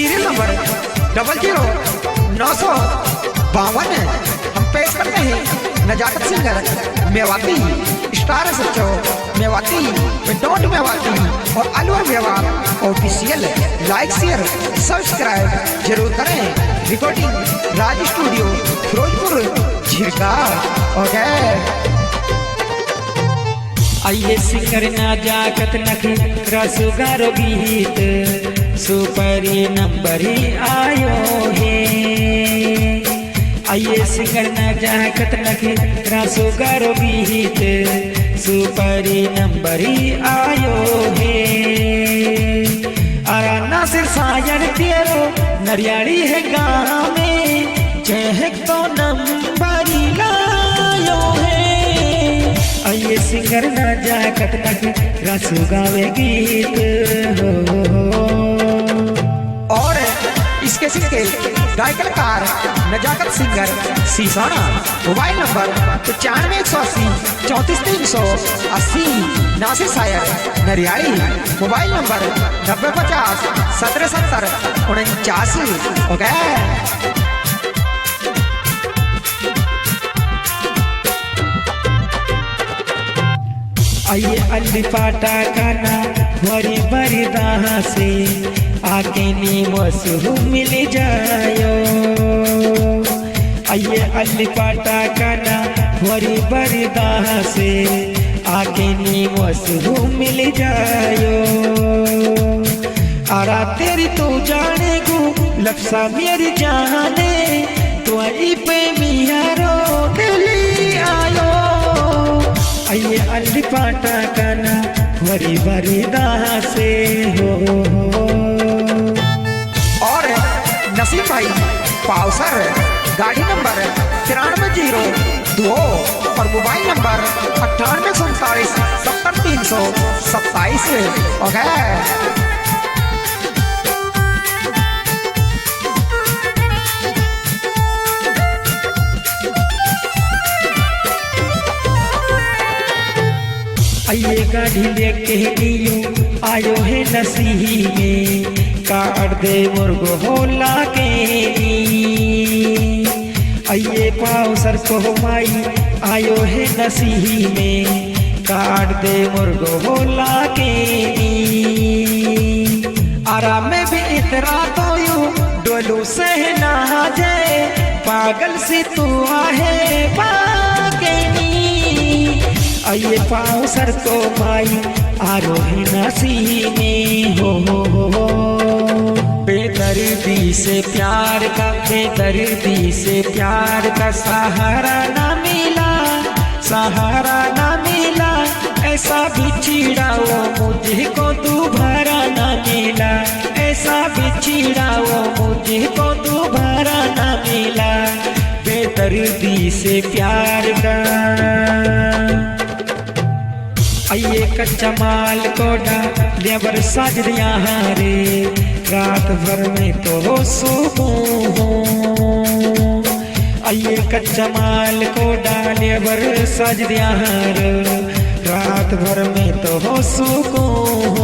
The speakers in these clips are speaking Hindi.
सीरियल नंबर 00952 हम पेश करते हैं नजाकत सिंगर मेवाती, स्टार सच्चो मेवाती, डोंट मेवाती और Alwar Mewat official. Like share subscribe जरूर करें। रिकॉर्डिंग राज स्टूडियो फिरोजपुर झिरका। ओके आइए सिंगर नजाकत नखी रसुगारो गीत सुपर नंबर ही आयो है। आइए सिंगर नजाकत नखी रसुगारो गीत सुपर नंबर ही आयो है। आरा नासिर सायर तेरो नरियाली है गाँव में चहक तो नंबर ही लायो है। आइए सिंगर नजाकत नखी रसु गावे गीत और इसके सिंगे गायककार नजाकत सिंगर सीसाना। Mobile number 95 180 34 380। नासिर सायर नरियाली। Mobile number 90 50 17 70 49। ओके आइए अल्ली पाटा खाना भरी भरी दाह से आके नीमस मिल जायो। आइए अल्ली पाटा खाना भरी भरी दाह से आके नीमस मिल जायो। आरा तेरी तो जाने गो लफ्सा मेरी जाने तो आई पे मियारो दिल्ली आयो। आइए अल्ली पाटा काना भरी भरी दाह से हो। और नसीम भाई पाउसर गाड़ी नंबर 9302 और मोबाइल नंबर 9847 70 327। ओके आइए गाड़ी लेके दियो आयो है नसीही में काट दे मुर्गो होला के। आइए पाओ सर को माई आयो है नसीही में काट दे मुर्गो होला के। आराम में भी इतरा तो यू डोलू से ना जाए पागल से तू आहे पागनी। आइए पाओ सर को माई आरोही नसी में हो। बेदर्दी से प्यार का बेदर्दी से प्यार का सहारा ना मिला सहारा ना मिला। ऐसा बिछड़ा वो मुझको दोबारा ना मिला ऐसा बिछड़ा वो मुझको दोबारा ना मिला। बेदर्दी से प्यार का आइए कच्चा माल को लेबर साज दिया रे रात भर में तो सुकून। आइए कच्चा माल को लेबर साज दिया रे रात भर में तो सुकून।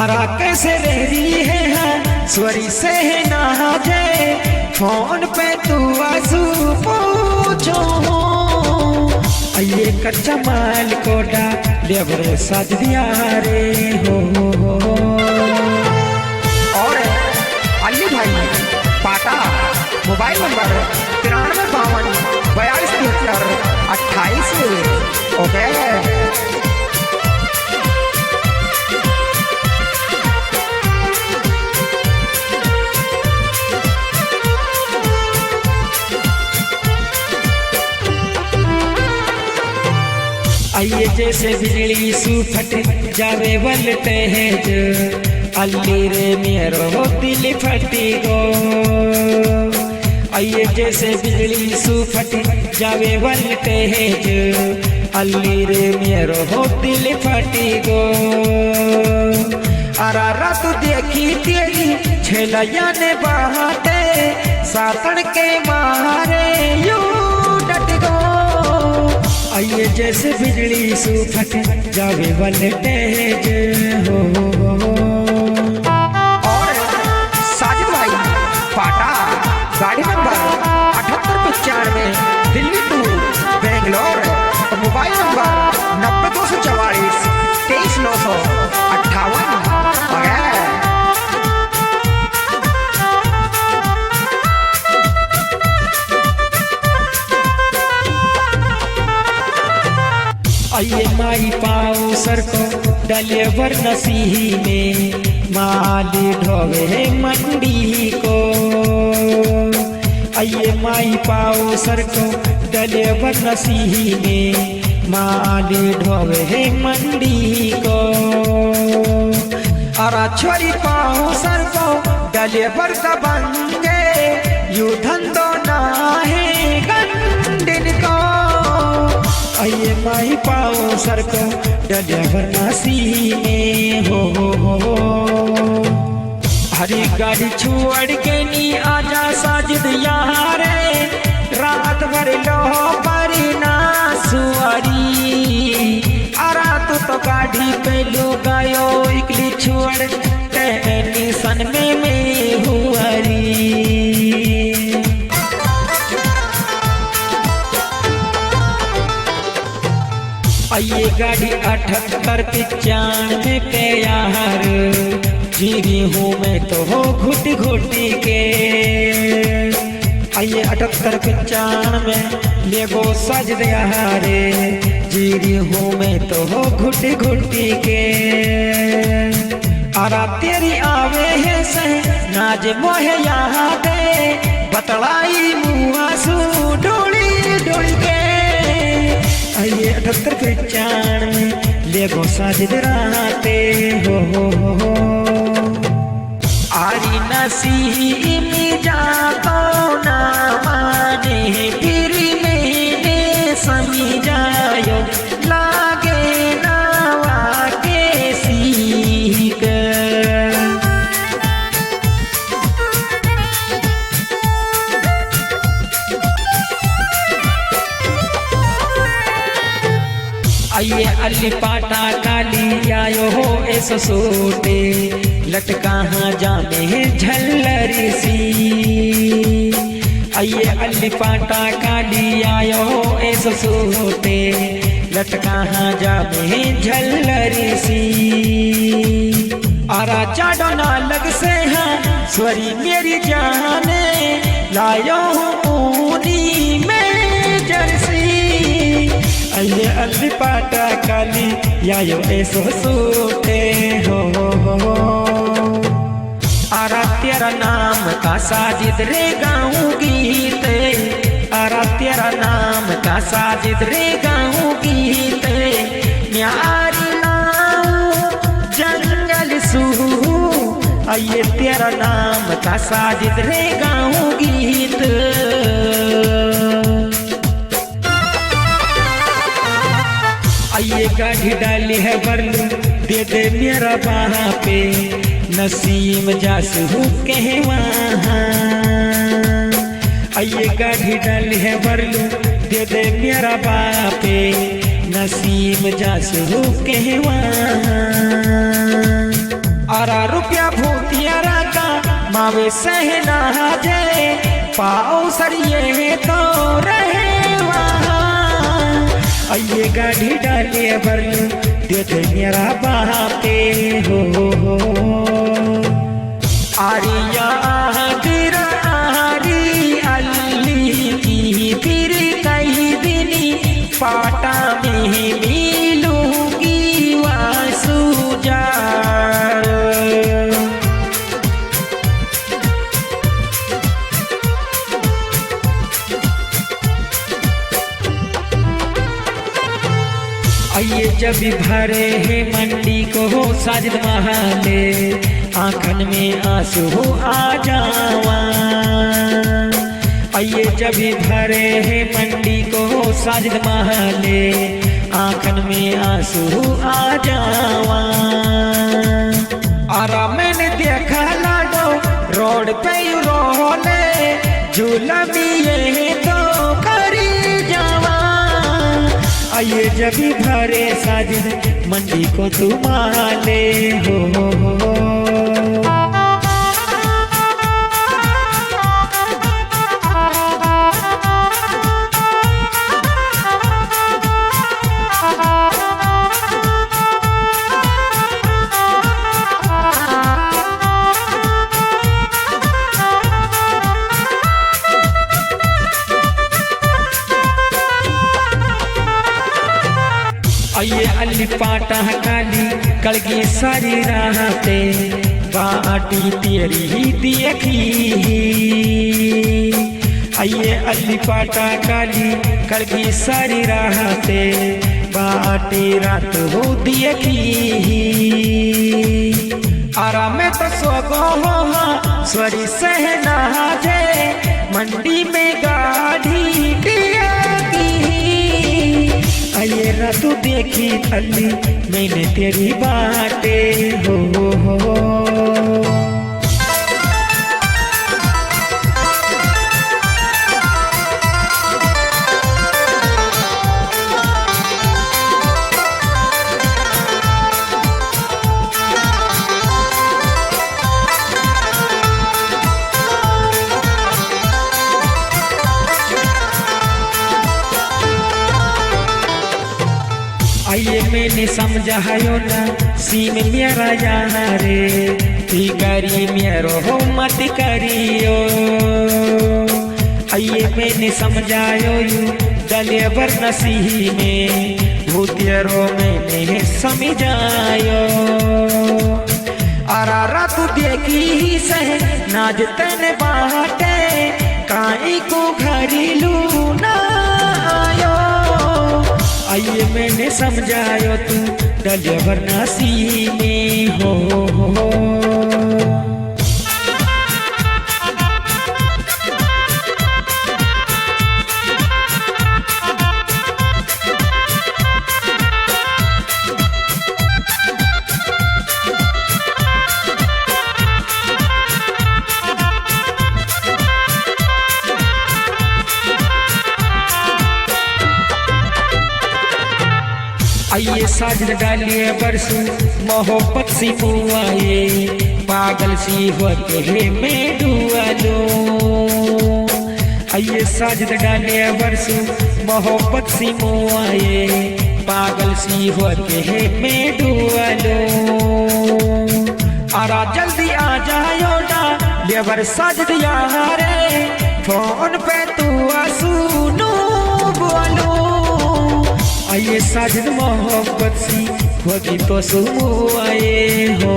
आरा कैसे रह रही है स्वरी से ना जाए फोन पे तू आंसू पूछो। आइए कच्चा माल को लेबर साज दिया रे हो। और अली भाई पाटा मोबाइल नंबर 93 52 42 28। ओके आइए जैसे बिजली सुफट जावे वलटेज अल्ली रे मेरो दिल फटी गो। आइए जैसे बिजली सुफट जावे वलटेज अल्ली रे मेरो दिल फटी गो। आरा रात देखी तेरी छेलैया ने बहाते सातन के मारे यू डट गो। आइए जैसे बिजली सुफट जावे वलटेज हो। और माई पाओ सर को डलेवर नसीही में माल ढोवे मंडी को। आइए माई पाओ सर को डलेवर नसीही में माल ढोवे मंडी को। अरा छोरी पाओ सर को डलेवर दबंगे यू धंधो ना है गंडिन को। आइए माई पाओ सर को डलेवर नसी में हो। हरी गाड़ी छोड़ के नी आजा साजिद यारे रात भर लो पर ना सुअरी। अरा तो गाड़ी पे लो गयो इकली छोड़ के सन में हुआरी। आइए गाड़ी 78-95 पे यार जीरी हूँ मैं तो हो घुट घुटी के। आइए 78-95 लेगो सज दिया रे जीरी हूँ मैं तो हो घुट घुटी के। आरा तेरी आवे है सह नाज मोहे यहाँ दे बतलाई मुआ सू डोली डोली के। आइए 78-95 लेगो साजिद राते हो। आरी नसी में जातो ना माने फिर मैंने समझायो लागे नावा के सीख। आइए अली पाटा काली आयो हो ऐसो सोटे लटका हाँ जामे है झल्लरी सी। आइए अली पाटा काली आयो हो ऐसो सोटे लटका हाँ जामे है झल्लरी सी। आरा चाडो ना लग से हाँ स्वरी मेरी जाने लायो हूँ ऊनी में जर्सी। आइए अली पाटा काली यायो ऐसो सूटे हो। आरा तेरा नाम का साजिद रे गाऊं गीत। आरा तेरा नाम का साजिद रे गाऊं गीत। न्यारी लाऊं जंगल सू। आइए तेरा नाम का साजिद रे गाऊं गीत। आइए गाड़ी डाली है बरलू दे दे मेरा बाहा पे नसीम जासू कहे वहाँ। आइए गाड़ी डाली है बरलू दे दे मेरा बाहा पे नसीम जासू कहे वहाँ। आरा रुपया भूतियारा का मावे सहना जाए पाओ सरिये तो रहे वहाँ। आइए गाड़ी डालिए बरलू दे दे मेरा बापे हो। आरिया तेरा आरी अल्ली की फिर कई दिनी पाटा में मिलूंगी वासु जार। आइए जब भरे है मंडी को हो साजिद महाले आंखन में आंसू आ जावा। आइए जब भरे है मंडी को हो साजिद महाले आंखन में आंसू आ जावा। आरा मैंने देखा लाडो रोड पे रोले झूला भी ये तो करी जावा। आइए जब भरे साजिद मंडी को तुम्हारे हो। आइए पाटा काली कलगी सारी राहते बाटी तेरी ही देखी आइए अली पाटा काली कलगी सारी राहते बाटी रात हो देखी आराम में तो सोगो हो स्वरी सहना जे मंडी में गाड़ी आइए रातू देखी अली मैंने तेरी बातें हो आइए मैंने समझायो ना सीम मेरा जाना रे ती करी मेरो हो मत करियो आइए मैंने समझायो यू दले बर नसीही में भूतियरो मैंने समझायो आरा तू देखी ही सह नाज तन बाटे काई को घरेलू ना आयो आइए मैंने समझायो तू डले वरनासी में हो आइए साजन डालिए बरसू मोहब्बत सी पुआए पागल सी होते है मैं दुआ लो आइए साजन डालिए बरसू मोहब्बत सी मुआए पागल सी होते है मैं दुआ लो आरा जल्दी आ जायो ना लेबर साजद यारे फोन पे तू सुनो बोलो आइए साजन मोहब्बत सी होगी तो सुमो आए हो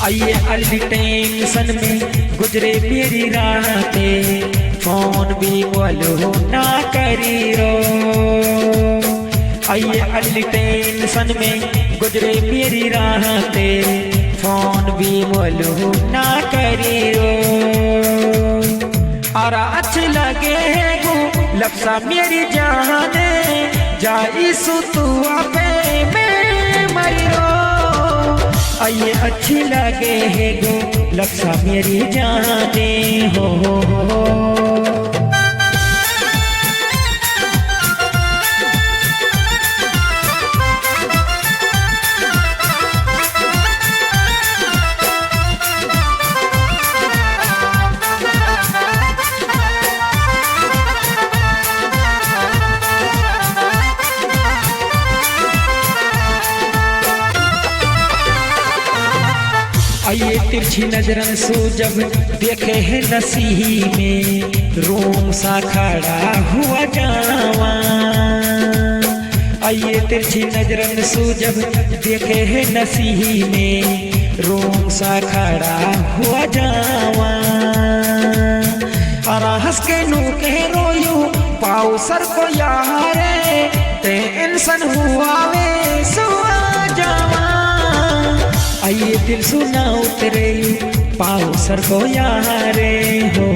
आइए अली टेंशन में गुजरे मेरी रातें फोन भी बोलो ना करी रो आइए अली टेंशन में गुजरे मेरी रातें फोन भी बोलो ना करी रो और अच्छे लगे गो लफ्सा मेरी जाने जाई सुतुआ पे मैं मरी रो आइए अच्छी लगे है गो लफ्सा मेरी जाने हो आइए तिरछी नजरन सो जब देखे है नसीही में रोम सा खड़ा हुआ जावा आइए तिरछी नजरन सो जब देखे है नसीही में रोम सा खड़ा हुआ जावा अरा हंस के नू के रोयू पाओ सर को यारे ते इंसान हुआ वे सुआ जावा आइए दिल सुना उतरे पाओ सर को यारे हो